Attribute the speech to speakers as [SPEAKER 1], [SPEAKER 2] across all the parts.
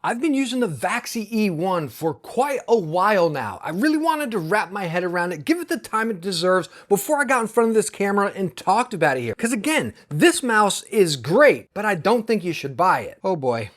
[SPEAKER 1] I've been using the Vaxee E1 for quite a while now. I really wanted to wrap my head around it, give it the time it deserves before I got in front of this camera and talked about it here. Because again, this mouse is great, but I don't think you should buy it. Oh boy.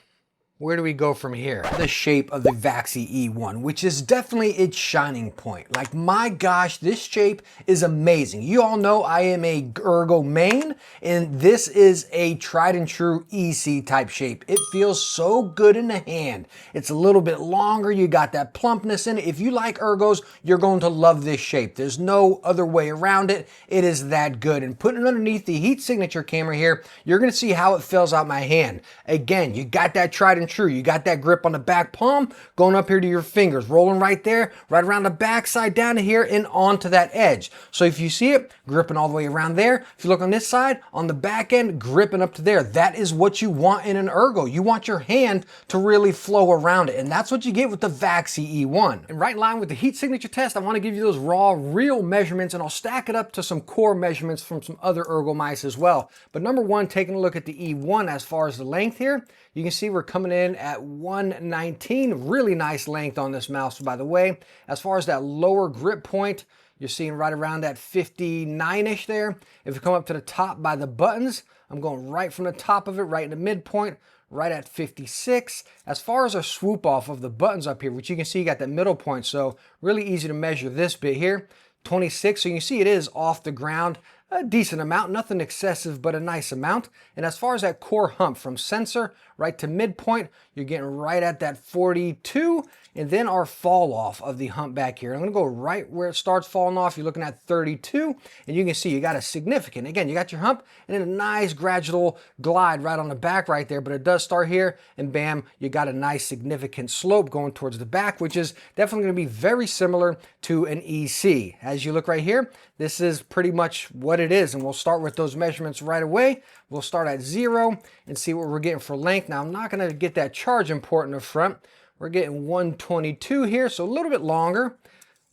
[SPEAKER 1] Where do we go from here? The shape of the Vaxee E1, which is definitely its shining point. Like, my gosh, this shape is amazing. You all know I am a ERGO main, and this is a tried and true EC type shape. It feels so good in the hand. It's a little bit longer. You got that plumpness in it. If you like ERGOs, you're going to love this shape. There's no other way around it. It is that good. And putting it underneath the heat signature camera here, you're going to see how it feels out my hand. Again, you got that tried and true. You got that grip on the back palm, going up here to your fingers, rolling right there, right around the back side, down to here, and onto that edge. So if you see it, gripping all the way around there. If you look on this side, on the back end, gripping up to there. That is what you want in an ERGO. You want your hand to really flow around it, and that's what you get with the Vaxee E1. And right in line with the heat signature test, I want to give you those raw, real measurements, and I'll stack it up to some core measurements from some other ERGO mice as well. But number one, taking a look at the E1 as far as the length here, you can see we're coming in at 119. Really nice length on this mouse, by the way. As far as that lower grip point, you're seeing right around that 59-ish there. If you come up to the top by the buttons, I'm going right from the top of it, right in the midpoint, right at 56. As far as our swoop off of the buttons up here, which you can see you got that middle point, so really easy to measure this bit here. 26, so you can see it is off the ground. A decent amount, nothing excessive, but a nice amount. And as far as that core hump from sensor right to midpoint, you're getting right at that 42. And then our fall off of the hump back here. I'm gonna go right where it starts falling off. You're looking at 32, and you can see you got a significant, again, you got your hump and then a nice gradual glide right on the back right there, but it does start here, and bam, you got a nice significant slope going towards the back, which is definitely gonna be very similar to an EC. As you look right here, this is pretty much what it is, and we'll start with those measurements right away. We'll start at 0 and see what we're getting for length. Now, I'm not gonna get that charging port in the front. We're getting 122 here, so a little bit longer.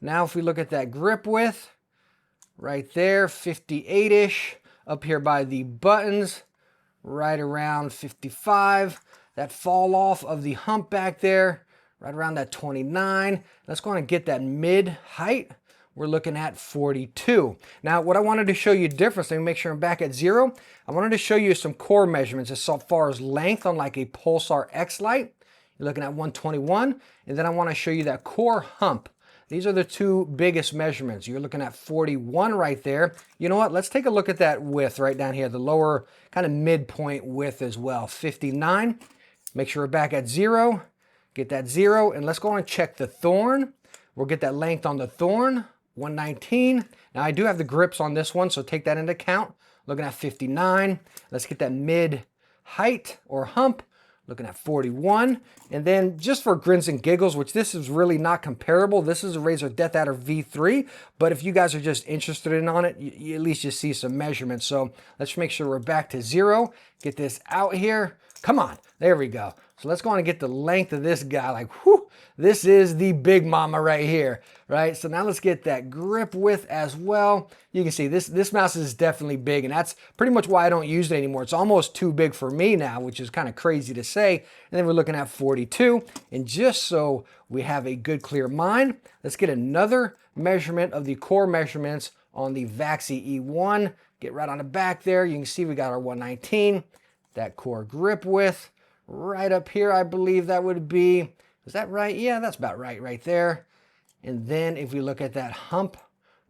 [SPEAKER 1] Now, if we look at that grip width, right there, 58-ish. Up here by the buttons, right around 55. That fall off of the hump back there, right around that 29. Let's go and get that mid height. We're looking at 42. Now, what I wanted to show you difference, let me make sure I'm back at 0. I wanted to show you some core measurements as far as length on like a Pulsar X light. You're looking at 121, and then I want to show you that core hump. These are the two biggest measurements. You're looking at 41 right there. You know what? Let's take a look at that width right down here, the lower kind of midpoint width as well. 59. Make sure we're back at 0. Get that 0, and let's go and check the thorn. We'll get that length on the thorn, 119. Now, I do have the grips on this one, so take that into account. Looking at 59. Let's get that mid height or hump. Looking at 41, and then just for grins and giggles, which this is really not comparable, this is a Razer Death Adder V3, but if you guys are just interested in on it, you at least just see some measurements. So let's make sure we're back to 0, get this out here, come on, there we go. So let's go on and get the length of this guy, like, whew, this is the big mama right here, right? So now let's get that grip width as well. You can see this mouse is definitely big, and that's pretty much why I don't use it anymore. It's almost too big for me now, which is kind of crazy to say. And then we're looking at 42. And just so we have a good clear mind, let's get another measurement of the core measurements on the Vaxee E1. Get right on the back there. You can see we got our 119, that core grip width. Right up here, I believe that would be, is that right? Yeah, that's about right there. And then if we look at that hump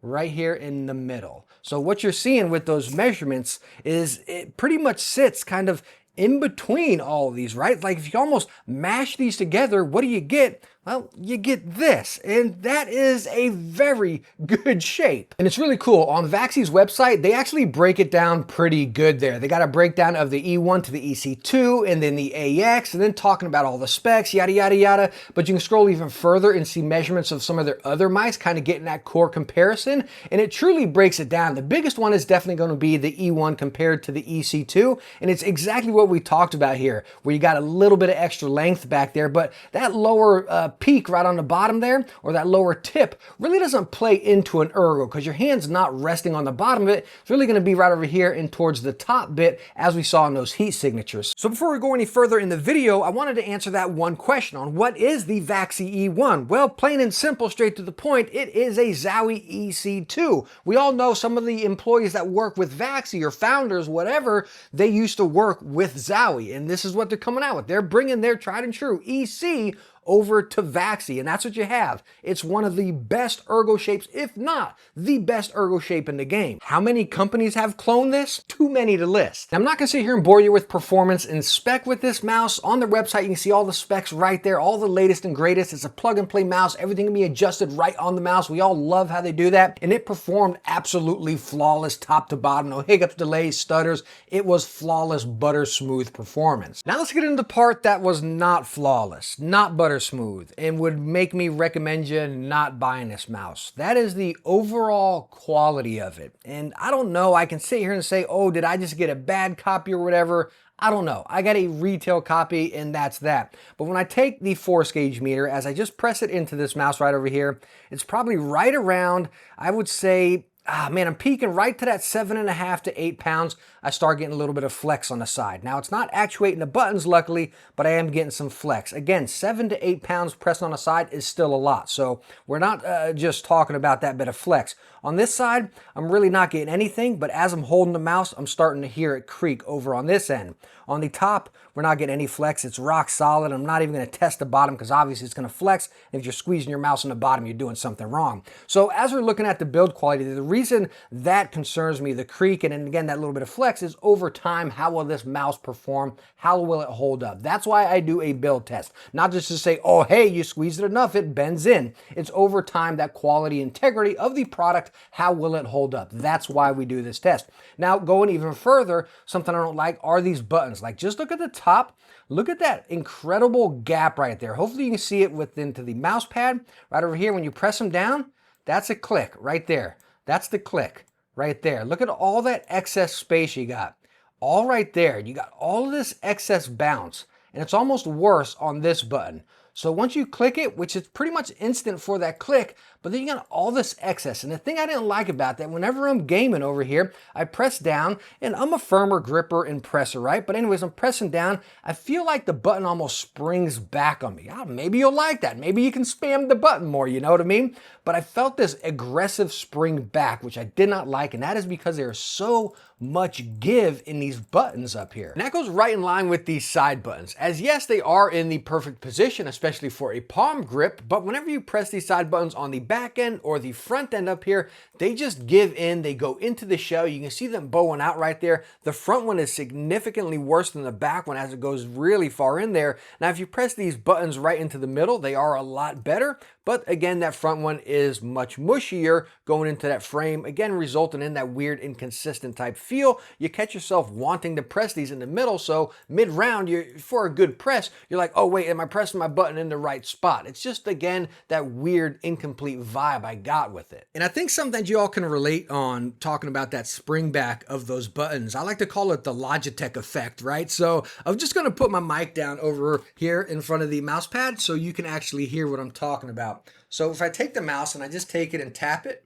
[SPEAKER 1] right here in the middle. So what you're seeing with those measurements is it pretty much sits kind of in between all of these, right? Like if you almost mash these together, what do you get? Well, you get this, and that is a very good shape. And it's really cool. On Vaxee's website, they actually break it down pretty good there. They got a breakdown of the E1 to the EC2, and then the AX, and then talking about all the specs, yada, yada, yada. But you can scroll even further and see measurements of some of their other mice, kind of getting that core comparison, and it truly breaks it down. The biggest one is definitely going to be the E1 compared to the EC2, and it's exactly what we talked about here, where you got a little bit of extra length back there, but that lower peak right on the bottom there, or that lower tip, really doesn't play into an ergo because your hand's not resting on the bottom of it. It's really going to be right over here and towards the top bit, as we saw in those heat signatures. So before we go any further in the video, I wanted to answer that one question on what is the Vaxee E1. Well, plain and simple, straight to the point, it is a Zowie EC2. We all know some of the employees that work with Vaxee, or founders, whatever, they used to work with Zowie, and this is what they're coming out with. They're bringing their tried and true EC over to Vaxee, and that's what you have. It's one of the best ergo shapes, if not the best ergo shape in the game. How many companies have cloned this? Too many to list. Now, I'm not gonna sit here and bore you with performance and spec with this mouse. On the website, you can see all the specs right there, all the latest and greatest. It's a plug and play mouse. Everything can be adjusted right on the mouse. We all love how they do that, and it performed absolutely flawless top to bottom. No hiccups, delays, stutters. It was flawless, butter smooth performance. Now let's get into the part that was not flawless, not butter smooth, and would make me recommend you not buying this mouse. That is the overall quality of it. And I don't know, I can sit here and say, oh, did I just get a bad copy or whatever? I don't know. I got a retail copy and that's that. But when I take the force gauge meter, as I just press it into this mouse right over here, it's probably right around, I would say, man, I'm peaking right to that 7.5 to 8 pounds. I start getting a little bit of flex on the side. Now, it's not actuating the buttons, luckily, but I am getting some flex. Again, 7 to 8 pounds pressed on the side is still a lot. So we're not just talking about that bit of flex. On this side, I'm really not getting anything, but as I'm holding the mouse, I'm starting to hear it creak over on this end. On the top, we're not getting any flex. It's rock solid. I'm not even going to test the bottom because obviously it's going to flex. And if you're squeezing your mouse on the bottom, you're doing something wrong. So as we're looking at the build quality, the reason that concerns me, the creak, and again, that little bit of flex, is over time, how will this mouse perform? How will it hold up? That's why I do a build test. Not just to say, oh, hey, you squeezed it enough, it bends in. It's over time, that quality integrity of the product, how will it hold up? That's why we do this test. Now, going even further, something I don't like are these buttons. Like, just look at the top. Look at that incredible gap right there. Hopefully you can see it within to the mouse pad. Right over here, when you press them down, that's a click right there. That's the click right there. Look at all that excess space you got. All right there. You got all of this excess bounce. And it's almost worse on this button. So once you click it, which is pretty much instant for that click, but then you got all this excess. And the thing I didn't like about that, whenever I'm gaming over here, I press down, and I'm a firmer gripper and presser, right? But anyways, I'm pressing down. I feel like the button almost springs back on me. Maybe you'll like that. Maybe you can spam the button more, you know what I mean? But I felt this aggressive spring back, which I did not like, and that is because there's so much give in these buttons up here. And that goes right in line with these side buttons, as yes, they are in the perfect position, especially for a palm grip, but whenever you press these side buttons on the back end or the front end up here, they just give in, they go into the shell. You can see them bowing out right there. The front one is significantly worse than the back one as it goes really far in there. Now, if you press these buttons right into the middle, they are a lot better. But again, that front one is much mushier going into that frame, again, resulting in that weird inconsistent type feel. You catch yourself wanting to press these in the middle, so mid-round, for a good press, you're like, oh wait, am I pressing my button in the right spot? It's just, again, that weird, incomplete vibe I got with it. And I think something that you all can relate on talking about that spring back of those buttons, I like to call it the Logitech effect, right? So I'm just gonna put my mic down over here in front of the mouse pad so you can actually hear what I'm talking about. So if I take the mouse and I just take it and tap it,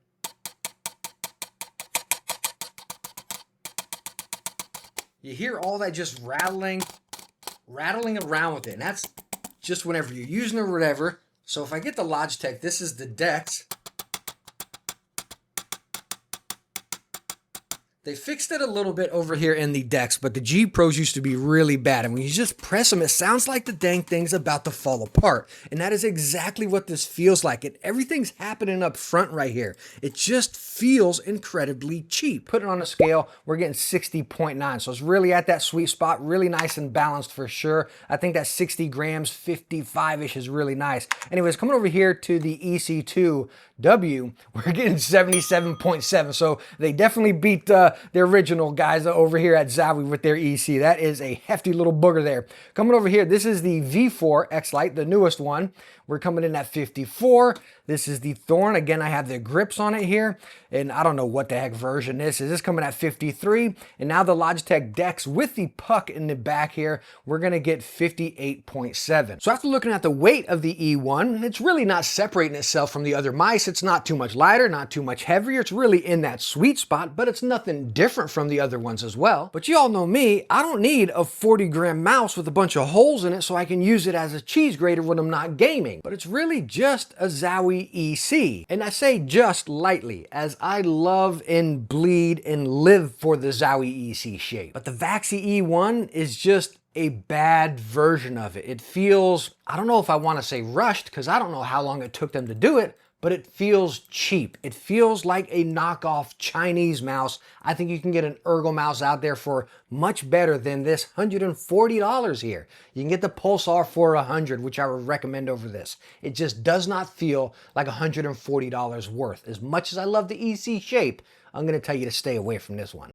[SPEAKER 1] you hear all that just rattling around with it. And that's just whenever you're using it or whatever. So if I get the Logitech, this is the Dex. They fixed it a little bit over here in the Dex, but the G Pros used to be really bad. And when you just press them, it sounds like the dang thing's about to fall apart. And that is exactly what this feels like. Everything's happening up front right here. It just feels incredibly cheap. Put it on a scale, we're getting 60.9. So it's really at that sweet spot, really nice and balanced for sure. I think that 60 grams, 55-ish is really nice. Anyways, coming over here to the EC2W, we're getting 77.7. So they definitely beat the original guys over here at Zowie with their EC. That is a hefty little booger there. Coming over here, this is the V4 X-Lite, the newest one. We're coming in at 54. This is the Thorn. Again, I have the grips on it here, and I don't know what the heck version this is. This is coming at 53. And now the Logitech Dex with the puck in the back here, we're gonna get 58.7. So after looking at the weight of the E1, it's really not separating itself from the other mice. It's not too much lighter, not too much heavier. It's really in that sweet spot, but it's nothing different from the other ones as well. But you all know me, I don't need a 40-gram mouse with a bunch of holes in it so I can use it as a cheese grater when I'm not gaming. But it's really just a Zowie EC. And I say just lightly, as I love and bleed and live for the Zowie EC shape. But the Vaxee E1 is just a bad version of it. It feels, I don't know if I want to say rushed, because I don't know how long it took them to do it, but it feels cheap. It feels like a knockoff Chinese mouse. I think you can get an ERGO mouse out there for much better than this $140 here. You can get the Pulsar for $100, which I would recommend over this. It just does not feel like $140 worth. As much as I love the EC shape, I'm gonna tell you to stay away from this one.